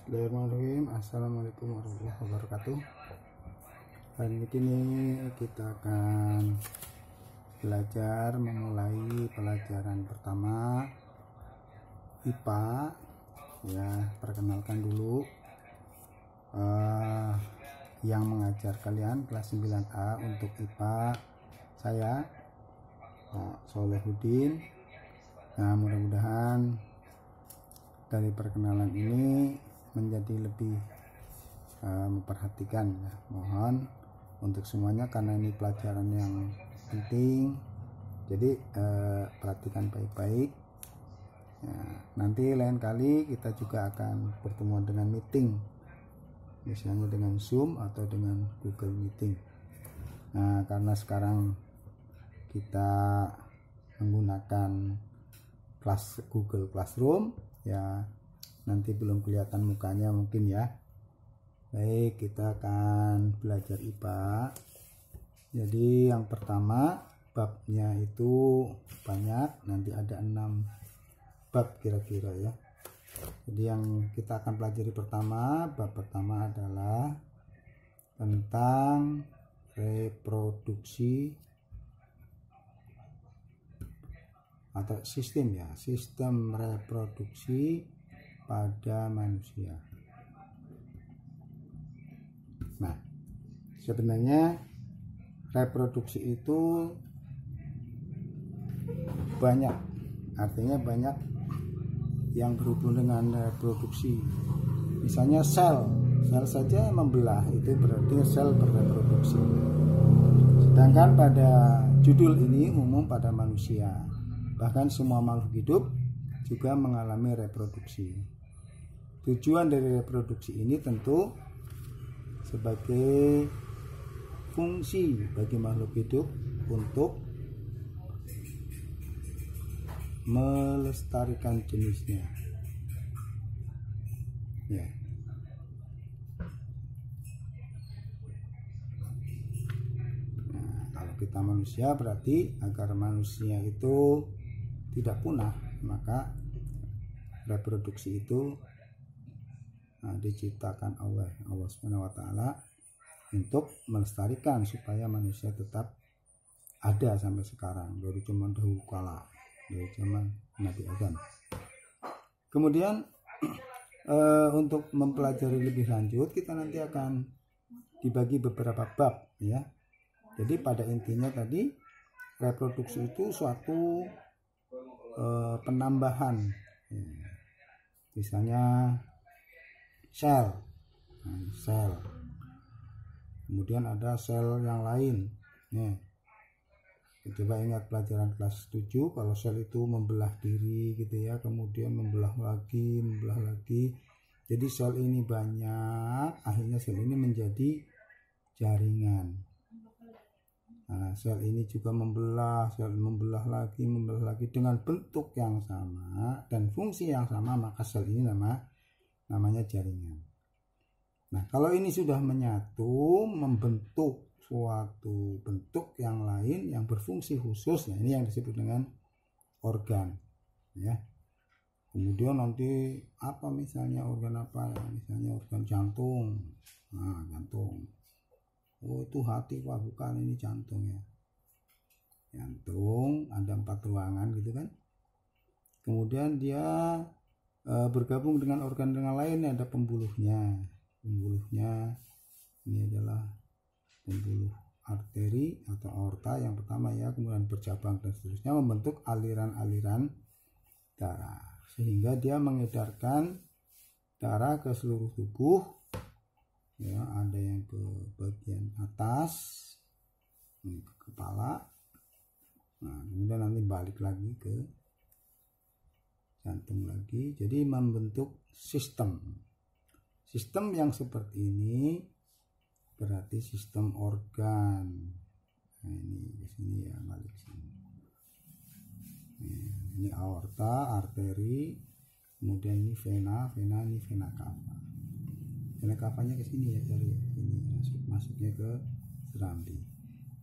Bismillahirrahmanirrahim. Assalamualaikum warahmatullahi wabarakatuh. Hari ini kita akan belajar memulai pelajaran pertama IPA. Ya, perkenalkan dulu yang mengajar kalian kelas 9A untuk IPA saya Pak Solehudin. Nah, mudah-mudahan dari perkenalan ini menjadi lebih memperhatikan ya. Mohon untuk semuanya karena ini pelajaran yang penting, jadi perhatikan baik-baik ya. Nanti lain kali kita juga akan pertemuan dengan meeting, misalnya dengan Zoom atau dengan Google Meeting. Nah, karena sekarang kita menggunakan Google Classroom ya, nanti belum kelihatan mukanya mungkin ya. Baik, kita akan belajar IPA. Jadi yang pertama babnya itu banyak, nanti ada 6 bab kira-kira ya. Jadi yang kita akan pelajari bab pertama adalah tentang reproduksi atau sistem reproduksi pada manusia. Nah, sebenarnya reproduksi itu banyak, artinya banyak yang berhubung dengan reproduksi. Misalnya sel saja membelah, itu berarti sel berreproduksi. Sedangkan pada judul ini umum pada manusia, bahkan semua makhluk hidup juga mengalami reproduksi. Tujuan dari reproduksi ini tentu sebagai fungsi bagi makhluk hidup untuk melestarikan jenisnya. Ya. Nah, kalau kita manusia berarti agar manusia itu tidak punah, maka reproduksi itu diciptakan oleh Allah Subhanahu wa taala untuk melestarikan supaya manusia tetap ada sampai sekarang, dari zaman dahulu kala, dari zaman Nabi Adam. Kemudian untuk mempelajari lebih lanjut, kita nanti akan dibagi beberapa bab ya. Jadi pada intinya tadi reproduksi itu suatu penambahan ya. Misalnya sel, kemudian ada sel yang lain nih. Coba ingat pelajaran kelas 7, kalau sel itu membelah diri gitu ya, kemudian membelah lagi, jadi sel ini banyak, akhirnya sel ini menjadi jaringan. Nah, sel ini juga membelah lagi dengan bentuk yang sama dan fungsi yang sama, maka sel ini namanya jaringan. Nah, kalau ini sudah menyatu membentuk suatu bentuk yang lain yang berfungsi khusus, nah ini yang disebut dengan organ ya. Kemudian nanti apa, misalnya organ apa, misalnya organ jantung. Nah, jantung, oh itu hati, wah bukan, ini jantung ya. Jantung ada 4 ruangan gitu kan. Kemudian dia bergabung dengan organ lain, ada pembuluhnya ini adalah pembuluh arteri atau aorta yang pertama ya, kemudian bercabang dan seterusnya membentuk aliran-aliran darah sehingga dia mengedarkan darah ke seluruh tubuh ya. Ada yang ke bagian atas, ke kepala, nah kemudian nanti balik lagi ke jantung lagi. Jadi membentuk sistem yang seperti ini berarti sistem organ. Nah, ini di sini ya, balik sini. Ini aorta, arteri, kemudian ini vena, ini vena cava. Vena cavanya ke sini ya, dari ini masuknya ke serambi.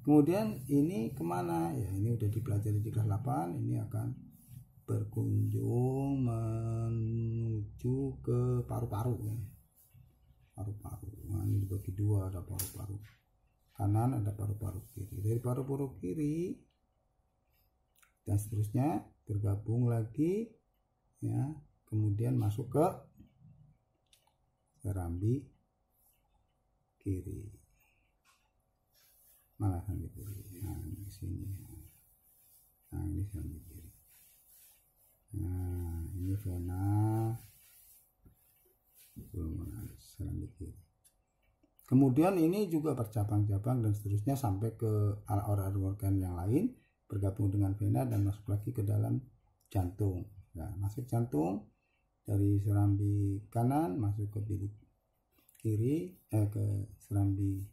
Kemudian ini kemana ya, ini udah dipelajari di kelas 8, ini akan berkunjung menuju ke paru-paru ya. Paru-paru. Nah, ini dibagi dua, ada paru-paru kanan, ada paru-paru kiri. Dari paru-paru kiri dan seterusnya bergabung lagi ya, kemudian masuk ke serambi kiri. Malah serambi kiri. Nah, ini sini. Nah, ini serambi kiri. Nah, ini vena serambi kiri. Kemudian ini juga bercabang-cabang dan seterusnya sampai ke organ-organ yang lain, bergabung dengan vena dan masuk lagi ke dalam jantung. Nah, masuk jantung dari serambi kanan masuk ke bilik kiri, ke serambi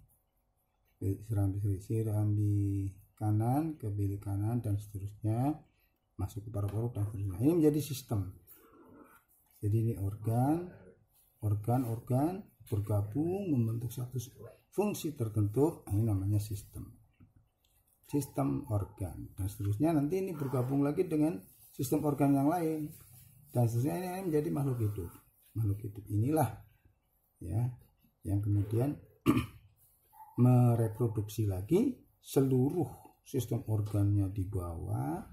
kanan ke bilik kanan dan seterusnya masuk ke paru-paru dan seterusnya. Ini menjadi sistem. Jadi ini organ bergabung membentuk satu fungsi tertentu. Ini namanya sistem organ dan seterusnya. Nanti ini bergabung lagi dengan sistem organ yang lain dan seterusnya. Ini menjadi makhluk hidup inilah ya yang kemudian mereproduksi lagi seluruh sistem organnya di bawah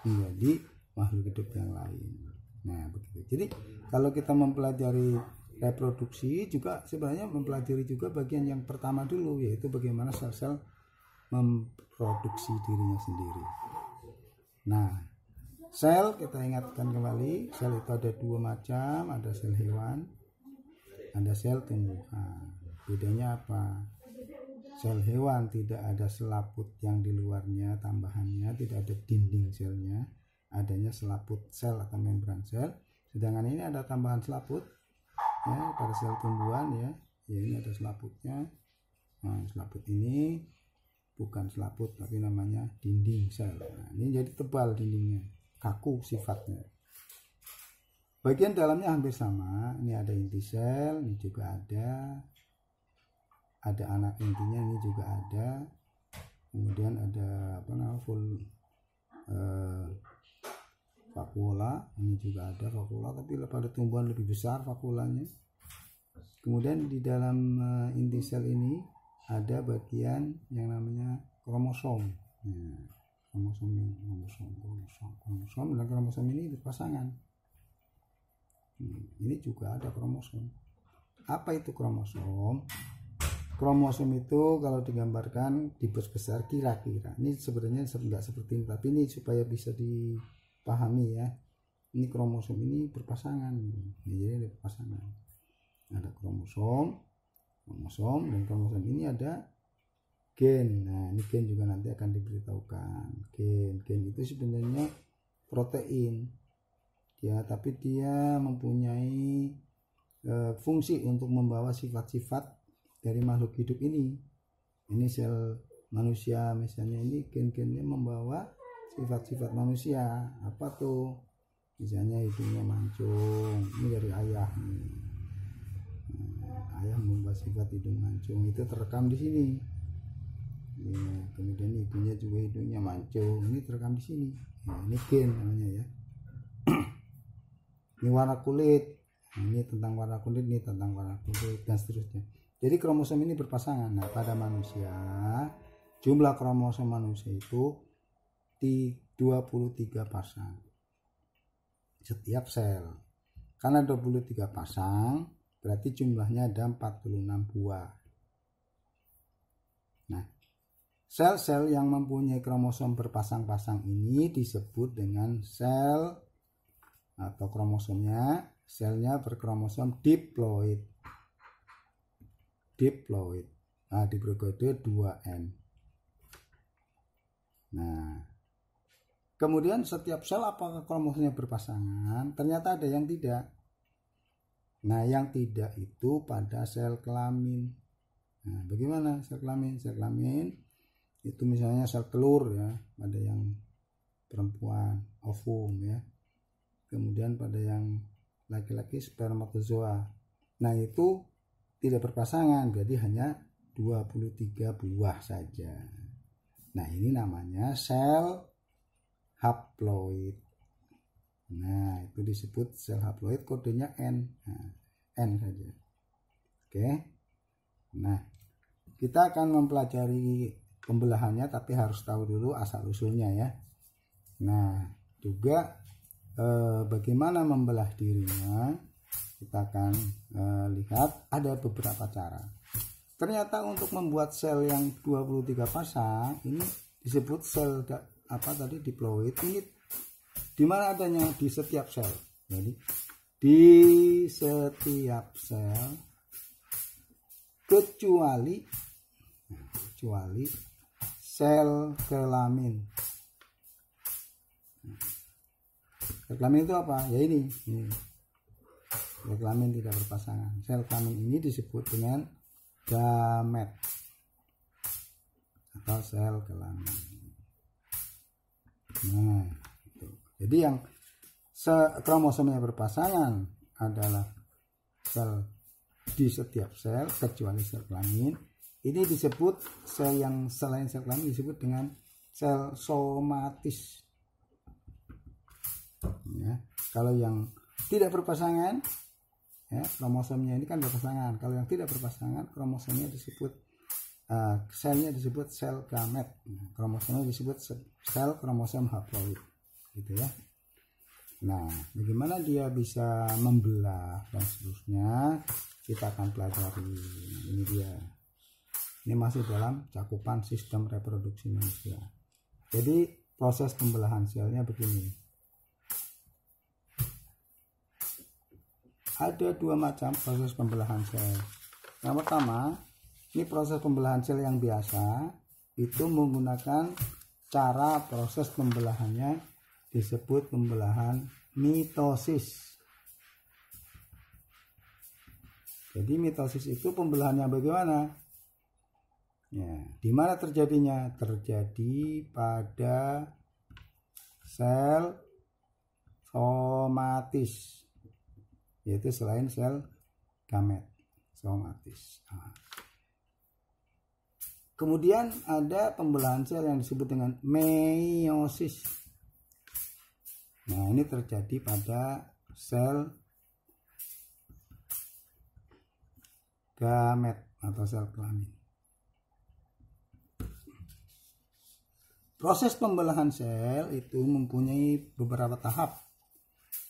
menjadi makhluk hidup yang lain. Nah begitu. Jadi kalau kita mempelajari reproduksi juga sebenarnya mempelajari juga bagian yang pertama dulu, yaitu bagaimana sel-sel memproduksi dirinya sendiri. Nah, sel kita ingatkan kembali, sel itu ada dua macam, ada sel hewan, ada sel tumbuhan. Bedanya apa? Sel hewan tidak ada selaput yang di luarnya, tambahannya tidak ada dinding selnya, adanya selaput sel atau membran sel. Sedangkan ini ada tambahan selaput ya pada sel tumbuhan ya ini ada selaputnya. Nah, selaput ini bukan selaput tapi namanya dinding sel. Nah, ini jadi tebal dindingnya, kaku sifatnya. Bagian dalamnya hampir sama. Ini ada inti sel, ini juga ada anak intinya, ini juga ada. Kemudian ada vakuola, ini juga ada vakuola, tapi pada tumbuhan lebih besar vakuolanya. Kemudian di dalam inti sel ini ada bagian yang namanya kromosom. Nah, kromosom dan kromosom ini berpasangan. Ini juga ada kromosom. Apa itu kromosom? Kromosom itu kalau digambarkan dibesar kira-kira. Ini sebenarnya nggak seperti ini, tapi ini supaya bisa dipahami ya. Ini kromosom ini berpasangan. Jadi ada berpasangan. Ada kromosom dan kromosom ini ada gen. Nah, ini gen juga nanti akan diberitahukan. Gen itu sebenarnya protein. Ya, tapi dia mempunyai fungsi untuk membawa sifat-sifat dari makhluk hidup ini. Ini sel manusia misalnya, ini gen-gennya membawa sifat-sifat manusia. Apa tuh? Misalnya hidungnya mancung, ini dari ayah nih. Ayah membawa sifat hidung mancung, itu terekam di sini. Ya, kemudian ibunya juga hidungnya mancung, ini terekam di sini. Nah, ini gen namanya ya. Ini warna kulit, ini tentang warna kulit, ini tentang warna kulit dan seterusnya. Jadi kromosom ini berpasangan. Nah, pada manusia jumlah kromosom manusia itu di 23 pasang setiap sel. Karena 23 pasang berarti jumlahnya ada 46 buah. Nah, sel-sel yang mempunyai kromosom berpasang-pasang ini disebut dengan sel atau kromosomnya, selnya berkromosom diploid. Nah, diberi kode 2N. Nah, kemudian setiap sel apakah kromosomnya berpasangan? Ternyata ada yang tidak. Nah, yang tidak itu pada sel kelamin. Nah, bagaimana sel kelamin? Sel kelamin itu misalnya sel telur ya, pada yang perempuan ovum ya. Kemudian pada yang laki-laki spermatozoa. Nah, itu tidak berpasangan, jadi hanya 23 buah saja. Nah, ini namanya sel haploid. Nah, itu disebut sel haploid, kodenya N. Nah, N saja. Oke. Nah, kita akan mempelajari pembelahannya, tapi harus tahu dulu asal usulnya ya. Nah, juga bagaimana membelah dirinya, kita akan lihat ada beberapa cara. Ternyata untuk membuat sel yang 23 pasang ini disebut sel diploid. Ini di mana adanya? Di setiap sel. Jadi di setiap sel kecuali sel kelamin. Sel kelamin itu apa? Ya ini. Sel kelamin tidak berpasangan. Sel kelamin ini disebut dengan gamet atau sel kelamin. Nah, itu. Jadi yang kromosomnya berpasangan adalah sel di setiap sel kecuali sel kelamin. Ini disebut sel yang selain sel kelamin disebut dengan sel somatis. Ya, kalau yang tidak berpasangan, ya, kromosomnya ini kan berpasangan. Kalau yang tidak berpasangan, kromosomnya disebut selnya disebut sel gamet. Kromosomnya disebut sel kromosom haploid, gitu ya. Nah, bagaimana dia bisa membelah dan seterusnya kita akan pelajari. Ini dia. Ini masih dalam cakupan sistem reproduksi manusia. Jadi proses pembelahan selnya begini. Ada dua macam proses pembelahan sel. Yang pertama, ini proses pembelahan sel yang biasa, itu menggunakan cara proses pembelahannya disebut pembelahan mitosis. Jadi mitosis itu pembelahannya bagaimana? Ya, di mana terjadinya? Terjadi pada sel somatis, yaitu selain sel gamet, somatis. Nah. Kemudian ada pembelahan sel yang disebut dengan meiosis. Nah, ini terjadi pada sel gamet atau sel kelamin. Proses pembelahan sel itu mempunyai beberapa tahap.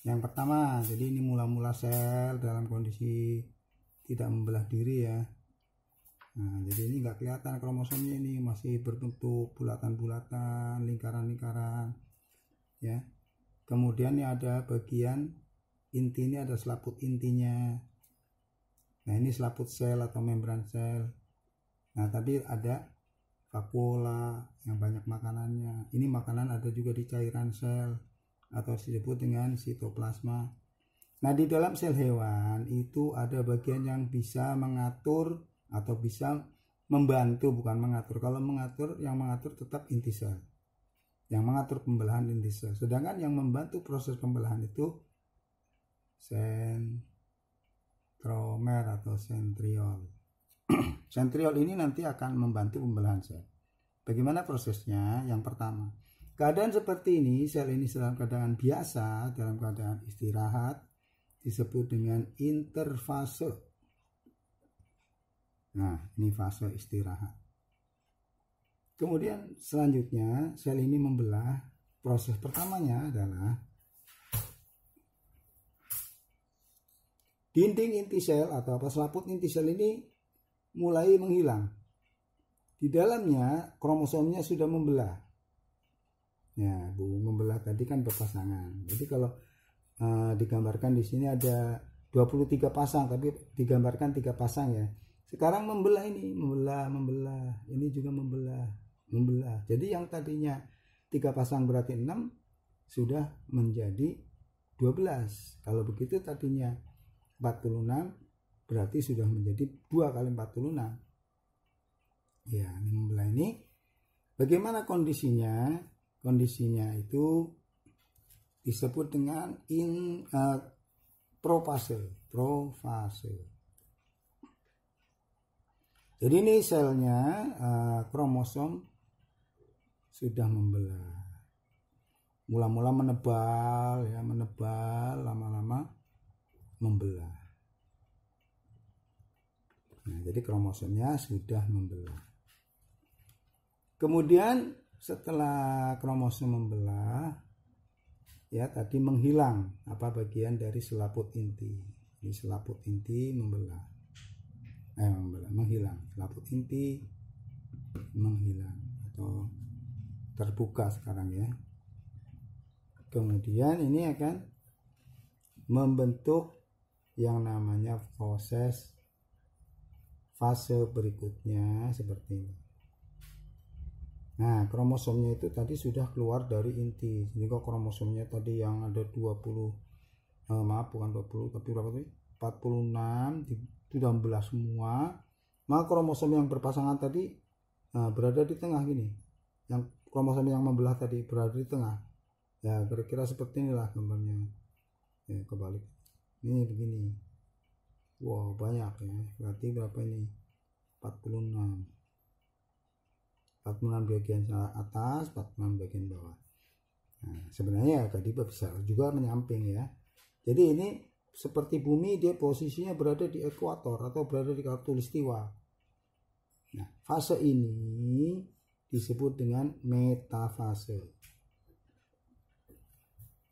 Yang pertama, jadi ini mula-mula sel dalam kondisi tidak membelah diri ya. Nah, jadi ini nggak kelihatan kromosomnya, ini masih berbentuk bulatan-bulatan, lingkaran-lingkaran, ya. Kemudian ini ada bagian inti, ini ada selaput intinya. Nah, ini selaput sel atau membran sel. Nah, tadi ada vakuola yang banyak makanannya. Ini makanan ada juga di cairan sel atau disebut dengan sitoplasma. Nah, di dalam sel hewan itu ada bagian yang bisa mengatur atau bisa membantu, bukan mengatur. Kalau mengatur, yang mengatur tetap inti sel. Yang mengatur pembelahan inti sel. Sedangkan yang membantu proses pembelahan itu sentromer atau sentriol. Sentriol ini nanti akan membantu pembelahan sel. Bagaimana prosesnya? Yang pertama, keadaan seperti ini, sel ini dalam keadaan biasa, dalam keadaan istirahat, disebut dengan interfase. Nah, ini fase istirahat. Kemudian selanjutnya, sel ini membelah. Proses pertamanya adalah dinding inti sel atau selaput inti sel ini mulai menghilang. Di dalamnya kromosomnya sudah membelah. Ya, membelah tadi kan berpasangan. Jadi kalau digambarkan di sini ada 23 pasang, tapi digambarkan 3 pasang ya. Sekarang membelah ini, membelah. Ini juga membelah. Jadi yang tadinya 3 pasang berarti 6 sudah menjadi 12. Kalau begitu tadinya 46 berarti sudah menjadi 2 kali 46. Ya, ini membelah ini. Bagaimana kondisinya? Kondisinya itu disebut dengan profase. Jadi ini selnya kromosom sudah membelah. mula-mula menebal ya, lama-lama membelah. Nah, jadi kromosomnya sudah membelah. Kemudian setelah kromosom membelah, ya tadi menghilang bagian dari selaput inti. Di selaput inti membelah, menghilang. Selaput inti menghilang atau terbuka sekarang ya. Kemudian ini akan membentuk yang namanya fase berikutnya seperti ini. Nah, kromosomnya itu tadi sudah keluar dari inti. Jadi kok kromosomnya tadi yang ada 46 sudah membelah semua. Maka kromosom yang berpasangan tadi berada di tengah gini. Yang kromosom yang membelah tadi berada di tengah. Ya, kira-kira seperti inilah gambarnya. Ya, kebalik. Ini begini. Wow, banyak ya. Berarti berapa ini? 46 bagian atas, 46 bagian bawah. Nah, sebenarnya tadi bisa juga menyamping ya. Jadi ini seperti bumi, dia posisinya berada di ekuator atau berada di khatulistiwa. Nah, fase ini disebut dengan metafase.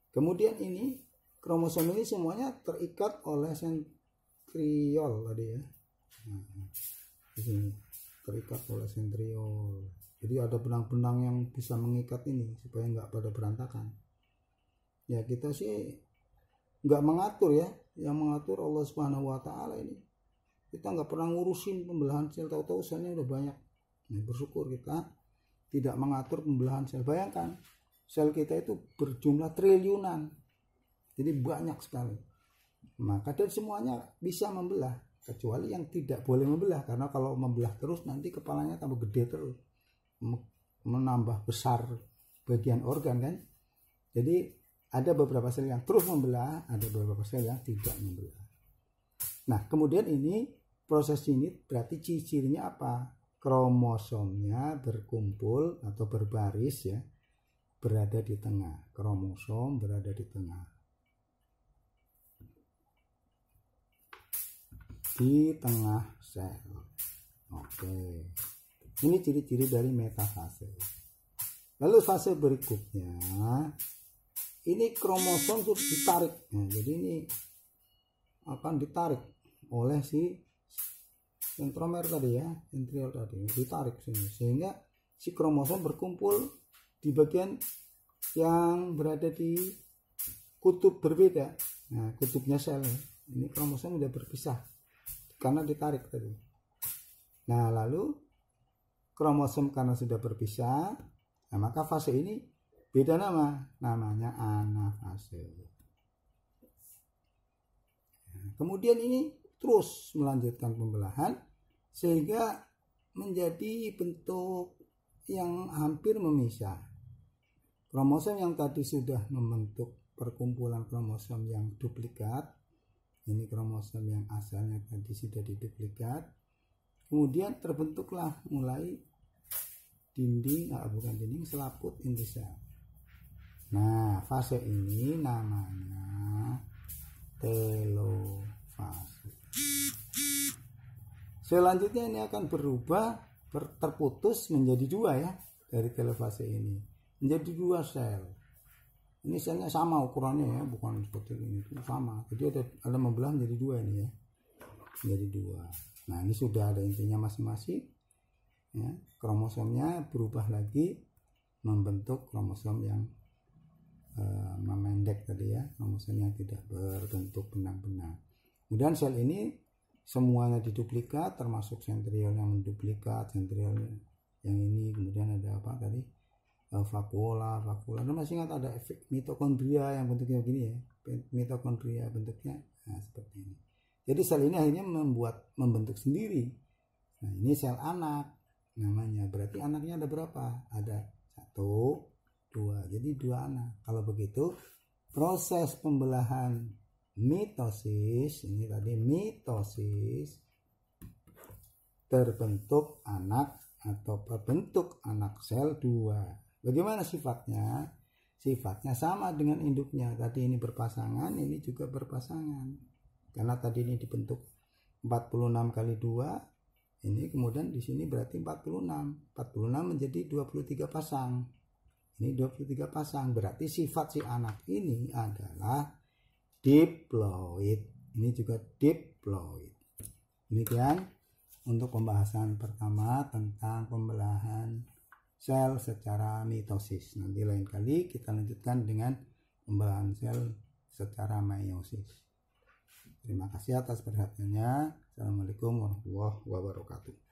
Kemudian ini kromosom ini semuanya terikat oleh sentriol tadi ya. Nah, di sini terikat oleh sentriol. Jadi ada benang-benang yang bisa mengikat ini supaya nggak pada berantakan. Ya kita sih nggak mengatur ya, yang mengatur Allah Subhanahu Wa Taala ini. Kita nggak pernah ngurusin pembelahan sel, tahu-tahu selnya udah banyak. Nah, bersyukur kita tidak mengatur pembelahan sel. Bayangkan sel kita itu berjumlah triliunan, jadi banyak sekali. Maka dan semuanya bisa membelah, kecuali yang tidak boleh membelah, karena kalau membelah terus nanti kepalanya tambah gede terus, menambah besar bagian organ kan. Jadi ada beberapa sel yang terus membelah, ada beberapa sel yang tidak membelah. Nah, kemudian ini proses ini berarti ciri-cirinya apa? Kromosomnya berkumpul atau berbaris ya, berada di tengah. Kromosom berada di tengah. Di tengah sel. Oke. Ini ciri-ciri dari metafase. Lalu fase berikutnya, ini kromosom sudah ditarik. Nah, jadi ini akan ditarik oleh si sentromer tadi ya, sentriol tadi, ditarik sini sehingga si kromosom berkumpul di bagian yang berada di kutub berbeda. Nah, kutubnya sel ini kromosom sudah berpisah karena ditarik tadi. Nah, lalu kromosom karena sudah berpisah, nah maka fase ini beda nama, namanya anafase. Nah, kemudian ini terus melanjutkan pembelahan sehingga menjadi bentuk yang hampir memisah. Kromosom yang tadi sudah membentuk perkumpulan kromosom yang duplikat, ini kromosom yang asalnya tadi sudah diduplikat, kemudian terbentuklah mulai selaput inti sel. Nah, fase ini namanya telofase. Selanjutnya ini akan berubah, terputus menjadi dua ya, dari telofase ini menjadi dua sel. Ini selnya sama ukurannya ya, bukan seperti ini, itu sama. Jadi ada membelah menjadi dua ini ya, menjadi dua. Nah, ini sudah ada intinya masing-masing ya. Kromosomnya berubah lagi membentuk kromosom yang memendek tadi ya, kromosom yang tidak berbentuk benang-benang. Kemudian sel ini semuanya diduplikat, termasuk sentriol yang menduplikat, sentriol yang ini, kemudian ada apa tadi, vakula. Dan masih ingat ada efek mitokondria yang bentuknya begini ya, mitokondria bentuknya seperti ini. Jadi sel ini akhirnya membentuk sendiri. Nah, ini sel anak namanya. Berarti anaknya ada berapa? Ada 1, 2. Jadi 2 anak. Kalau begitu proses pembelahan mitosis, ini tadi mitosis, terbentuk anak atau berbentuk anak sel 2. Bagaimana sifatnya? sifatnya sama dengan induknya. Tadi ini berpasangan, ini juga berpasangan. Karena tadi ini dibentuk 46 kali 2, ini kemudian di sini berarti 46. 46 menjadi 23 pasang. Ini 23 pasang, berarti sifat si anak ini adalah diploid. Ini juga diploid. Demikian untuk pembahasan pertama tentang pembelahan sel secara mitosis. Nanti lain kali kita lanjutkan dengan pembelahan sel secara meiosis. Terima kasih atas perhatiannya. Assalamualaikum warahmatullahi wabarakatuh.